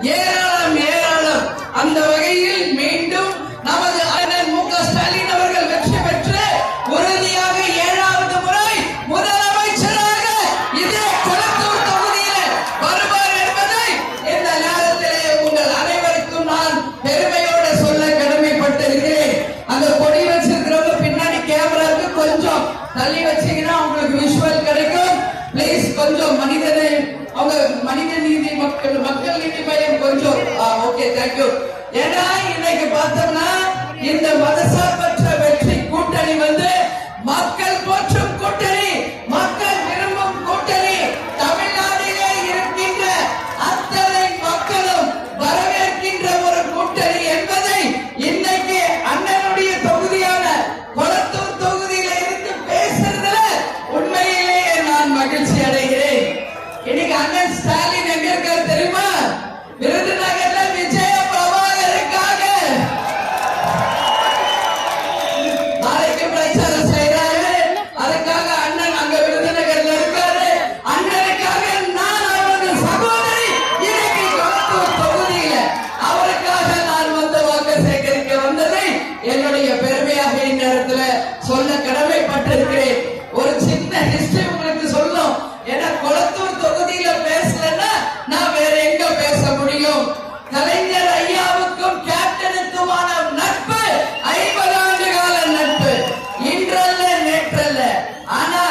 ஏராளம் ஏராளம். அந்த வகையில் மீண்டும் நமது அண்ணன் மு க ஸ்டாலின் அவர்கள் வெற்றி பெற்று உறுதியாக 7வது முறை முதலமைச்சராக இதே கொளத்தூர் தொகுதியில் வருவார் என்பதை இந்த நேரத்திலே உங்கள் அனைவருக்கும் நான் பெருமையோடு சொல்ல கடமைப்பட்டிருக்கிறேன். அந்த கொடி வச்சிருக்கிறவங்க பின்னாடி கேமராவுக்கு கொஞ்சம் தள்ளி வச்சீங்கன்னா உங்களுக்கு விஷுவல் கிடைக்கும். பிளீஸ் கொஞ்சம் மனித நீதி மக்கள் நீதி மையம் கொஞ்சம் ஓகே தேங்க்யூ. ஏன்னா இன்னைக்கு பார்த்தோம்னா இந்த மதசார்பற்ற வெற்றி கூட்டணி மக்கள் போற்றும் கூட்டணி, மக்கள் விரும்பும் கூட்டணி. தமிழ்நாட்டிலே இருக்கின்ற அத்தனை மக்களும் வரவேற்கின்ற ஒரு கூட்டணி என்பதை இன்னைக்கு அண்ணனுடைய தொகுதியான கொளத்தூர் தொகுதியில இருந்து பேசுறதுல உண்மையிலேயே நான் மகிழ்ச்சி அடைகிறேன். இன்னைக்கு அண்ணன் ஸ்டாலின் எங்க இருக்காரு தெரியுமா? விருதுநகர்ல விஜய பிரபாகருக்காக நாளைக்கு பிரச்சாரம் செய்யறாரு. அதுக்காக அண்ணன் அங்க விருதுநகர்ல இருக்காரு. அண்ணனுக்காக நான் அவரது சகோதரி இன்னைக்கு கொளத்தூர் தொகுதியில அவருக்காக நான் வாக்கு சேகரிக்க வந்ததை என்னுடைய பெருமையாக இந்நேரத்துல சொல்ல கடமைப்பட்டிருக்கிறேன். ஒரு சின்ன ஹிஸ்டரி உங்களுக்கு சொல்லும். ஏன்னா கொளத்தூர் தொகுதியில பேசலன்னா நான் வேற எங்க பேச முடியும்? கலைஞர் ஐயாவுக்கும் கேப்டனுக்குமான நட்பு 50 ஆண்டு கால நட்பு, இன்றல்ல நேற்றல்ல. ஆனா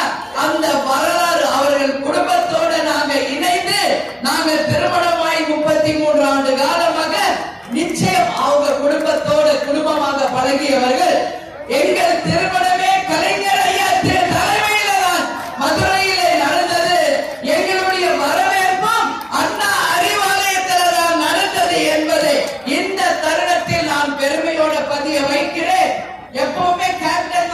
அந்த வரலாறு அவர்கள் குடும்பத்தோடு நாங்க இணைந்து நாங்க திருமணமாய் 33 ஆண்டு காலமாக நிச்சயம் அவங்க குடும்பத்தோடு குடும்பமாக பழகியவர்கள். எங்கள் திருமணமே கலைஞர் ஐயா தலைமையில தான் மதுரையிலே நடந்தது. எங்களுடைய வரவேற்பும் அண்ணா அறிவாலயத்தில் தான் நடந்தது என்பதை இந்த தருணத்தில் நான் பெருமையோட பதிய வைக்கிறேன். எப்பவுமே கேப்டன்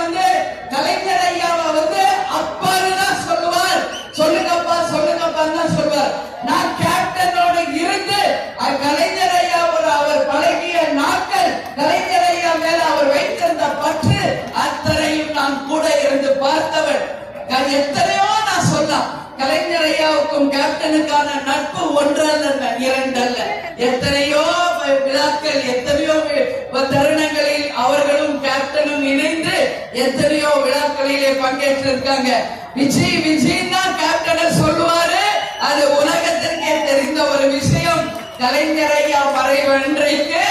கலைஞர் ஐயாவை அப்பான்னு தான் சொல்லுவார். சொல்லுங்கப்பா சொல்லுங்கப்பான்னு தான் சொல்லுவார். நான் கேப்டனோட இருந்து கலைஞர் ஐயா அவர் பழகிய நாட்கள், கலைஞர் ஐயா மேல அவர் வைத்திருந்த பற்று அத்தனையும் நான் கூட இருந்து பார்த்தவன். எத்தனையோ நான் சொல்லலாம். கலைஞர் ஐயாவுக்கும் கேப்டனுக்கான நட்பு ஒன்றல்ல இரண்டல்ல. எத்தனையோ விழாக்கள், எத்தனையோ தருணங்களில் அவர்களும் கேப்டனும் இணைந்து எத்தனையோ விழாக்களிலே பங்கேற்றிருக்காங்க. விஜய் தான் கேப்டனை சொல்லுவாரு. அது உலகத்திற்கே தெரிந்த ஒரு விஷயம். கலைஞர் ஐயா மறைவன்றைக்கு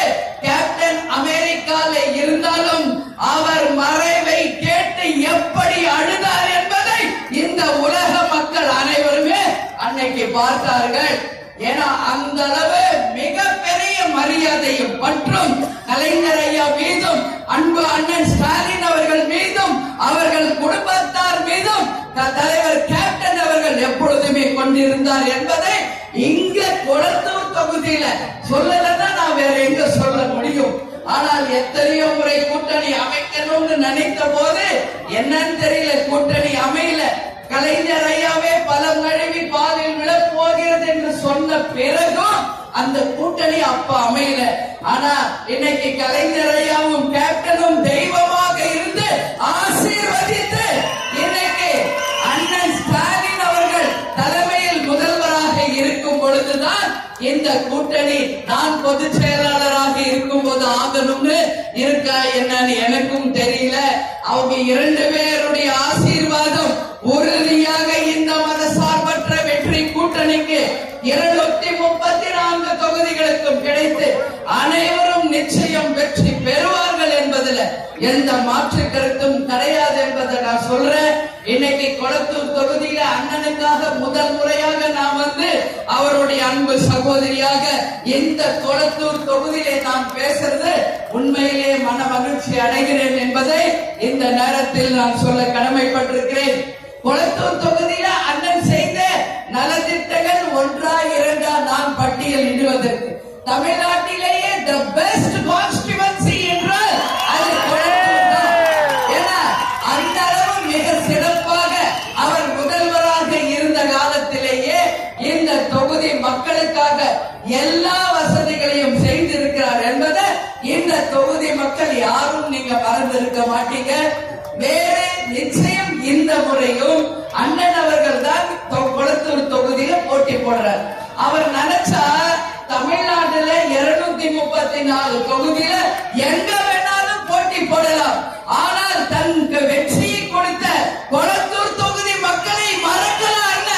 கேப்டன் அமெரிக்கால இருந்தாலும் அவர் மறைவை கேட்டு எப்படி அழுதார் என்பதை இந்த உலக மக்கள் அனைவருமே அன்னைக்கு பார்த்தார்கள். ஏன்னா அந்த அளவு மிகப்பெரிய மரியாதையும் மற்றும் கலைஞர் ஐயா மீதும் அன்பு அண்ணன் ஸ்டாலின் அவர்கள் மீதும் அவர்கள் குடும்பத்தார் மீதும் தலைவர் கேப்டன் அவர்கள் எப்பொழுதுமே கொண்டிருந்தார் என்பதை இங்க கொளத்தூர் தொகுதியில சொல்லலன்னா நான் வேற எங்க சொல்ல முடியும்? ஆனால் எத்தனையோ முறை கூட்டணி அமைக்கணும்னு நினைத்த போது என்னன்னு தெரியல, கூட்டணி அமையல. கலைஞர் ஐயாவே பலம் நழுவி பாலில் விழப்போகிறது என்று சொன்ன பிறகும் அந்த கூட்டணி அப்ப அமையல. ஆனா இன்னைக்கு கலைஞர் ஐயாவும் கேப்டனும் தெய்வமாக இருந்து ஆசீர்வதித்து இன்னைக்கு அண்ணன் ஸ்டாலின் அவர்கள் தலைமையில் முதல்வராக இருக்கும் பொழுதுதான் இந்த கூட்டணி நான் பொதுச் செயலாளராக இருக்கும் போது ஆகணும்னு இருக்கா என்னன்னு எனக்கும் தெரியல. அவங்க 2 பேருடைய ஆசீர்வாதம் உறுதியாக இந்த மதசார்பற்ற வெற்றி கூட்டணிக்கு 234 தொகுதிகளுக்கும் கிடைத்து அனைவரும் நிச்சயம் வெற்றி பெறுவார்கள் என்பதில் எந்த மாற்று கருத்தும் கிடையாது என்பதை நான் சொல்றேன். இன்னைக்கு கொளத்தூர் தொகுதியில அண்ணனுக்காக முதல் முறையாக நான் அவருடைய அன்பு சகோதரியாக இந்த கொளத்தூர் தொகுதியிலே நான் பேசுறது உண்மையிலே மன மகிழ்ச்சி அடைகிறேன் என்பதை இந்த நேரத்தில் நான் சொல்ல கடமைப்பட்டிருக்கிறேன். கொளத்தூர் தொகுதியில அண்ணன் செய்த நலத்திட்டங்கள் 1 2 நான் பட்டியலிடுவதற்கு தமிழ்நாட்டிலேயே தி பெஸ்ட் கான்ஸ்டிட்யூவன்சி என்றால் அது கொளத்தூர் தான். ஏன்னா அந்த அளவு மிக சிறப்பாக அவர் முதல்வராக இருந்த காலத்திலேயே இந்த தொகுதி மக்களுக்காக எல்லா வசதிகளையும் செய்திருக்கிறார் என்பதை இந்த தொகுதி மக்கள் யாரும் நீங்க மறந்திருக்க மாட்டீங்க. வேறு நிச்சயம் இந்த முறையும் அண்ணன் அவர்கள் தான் கொளத்தூர் தொகுதியில போட்டி போடுறார். அவர் நினைச்சா தமிழ்நாட்டுல 234 தொகுதியில எங்க வேணாலும் போட்டி போடலாம். ஆனால் தனக்கு வெற்றியை கொடுத்த கொளத்தூர் தொகுதி மக்களை மறக்கலாம் என்ன?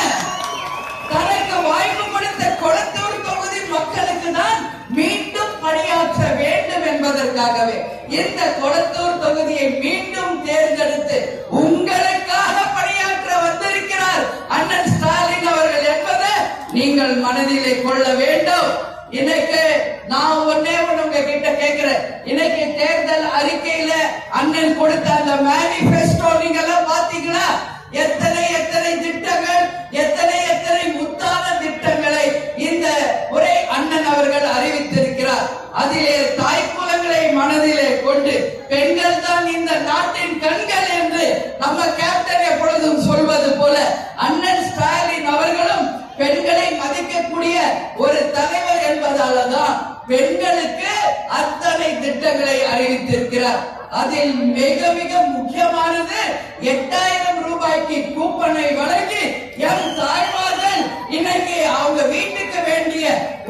தனக்கு வாய்ப்பு கொடுத்த கொளத்தூர் தொகுதி மக்களுக்கு தான் மீண்டும் பணியாற்ற வேண்டும் என்பதற்காகவே இந்த கொளத்தூர் தொகுதியை மீண்டும் தேர்ந்தெடுத்து உங்களுக்காக பணியாற்ற வந்திருக்கிறார் அண்ணன் ஸ்டாலின் அவர்கள் என்பதை நீங்கள் மனதிலே கொள்ள வேண்டும். இன்னைக்கு நான் ஒன்னே உங்க கிட்ட கேட்கிறேன். இன்னைக்கு தேர்தல் அறிக்கையில அண்ணன் கொடுத்த அந்த மேனிபெஸ்டோ நீங்க எல்லாம் பாத்தீங்களா? எத்தனை எத்தனை திட்டங்கள், எத்தனை எத்தனை முத்தான திட்டங்களை இந்த ஒரே அண்ணன் அவர்கள் அறிவித்திருக்கிறார். அதிலே தாய்க்குலங்களை மனதிலே கொண்டு பெண்கள் தான் இந்த நாட்டின் கண்கள் என்று நம்ம கேப்டன் எப்பொழுதும் சொல்வது போல அண்ணன் ஸ்டாலின் அவர்களும் பெண்களை மதிக்கக்கூடிய ஒரு தலைவர் என்பதாலதான் பெண்களுக்கு அத்தனை திட்டங்களை அறிவித்திருக்கிறார். அதில் மிக மிக முக்கியமானது 8000 ரூபாய்க்கு கூப்பனை வழங்கி எம் தாய்மார்கள் இன்னைக்கு அவங்க வீட்டுக்கு வேண்டிய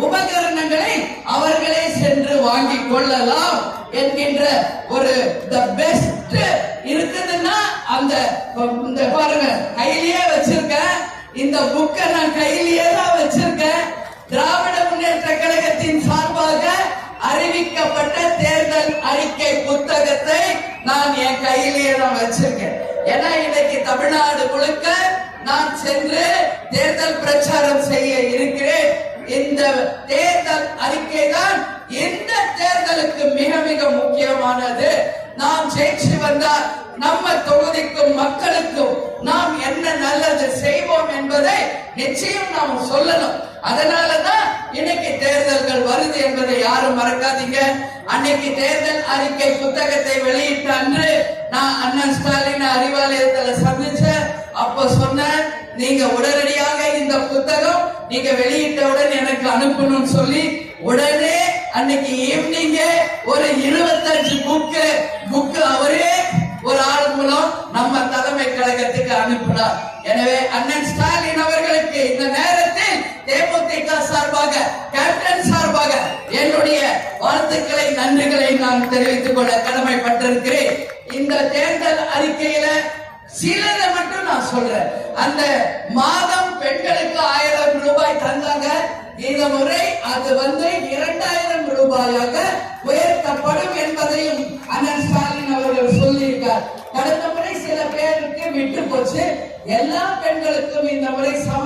உபகரணங்களை அவர்களே சென்று வாங்கிக் கொள்ளலாம் என்கின்ற ஒரு தி பெஸ்ட் இருக்குதுன்னா அந்த பாருங்க கையிலேயே வச்சிருக்கேன். இந்த புக்கை நான் கையிலேயே தான் வச்சிருக்கேன். திராவிட முன்னேற்ற கழகத்தின் சார்பாக அறிவிக்கப்பட்ட தேர்தல் அறிக்கை புத்தகத்தை நான் என் கையிலேயே தான் வச்சிருக்கேன். ஏன்னா இன்னைக்கு தமிழ்நாடு முழுக்க நான் சென்று தேர்தல் பிரச்சாரம் செய்ய இருக்கிறேன். இந்த தேர்தல் அறிக்கை தான் இந்த தேர்தலுக்கு மிக மிக முக்கியமானது. நாம் ஜெயிச்சு வந்தால் நம்ம தொகுதிக்கும் மக்களுக்கும் நாம் என்ன நல்லது செய்வோம் என்பதை நிச்சயம் நாம் சொல்லணும். அதனாலதான் இன்னைக்கு தேர்தல்கள் வருது என்பதை யாரும் மறக்காதீங்க. அன்னைக்கு தேர்தல் அறிக்கை புத்தகத்தை வெளியிட்ட அன்று நான் அண்ணன் ஸ்டாலின் அறிவாலயத்துல சந்திச்சேன். அப்ப சொன்ன நீங்க உடனடியாக இந்த புத்தகம் நீங்க வெளியிட்டவுடன் எனக்கு அனுப்பணும்னு சொல்லி உடனே அன்னைக்கு ஈவினிங் ஒரு 25 புக்கு அவரே ஒரு ஆள் மூலம் நம்ம தலைமை கழகத்துக்கு அனுப்பினார். எனவே அண்ணன் ஸ்டாலின் அவர்களுக்கு இந்த நேரத்தில் தேமுதிக சார்பாக கேப்டன் சார்பாக என்னுடைய வாழ்த்துக்களை நன்றிகளை நான் தெரிவித்துக் கொள்ள கடமைப்பட்டிருக்கிறேன். இந்த தேர்தல் அறிக்கையில சிலதை மட்டும் நான் சொல்றேன். அந்த மாதம் பெண்களுக்கு 1000 ரூபாய் தந்தாங்க. இந்த முறை அது 2000 ரூபாயாக உயர்த்தப்படும் என்பதையும் அண்ணன் ஸ்டாலின் அவர்கள் சொல்லியிருக்கார். கடந்த முறை சில பேருக்கு விட்டு போச்சு. எல்லா பெண்களுக்கும் இந்த முறை சம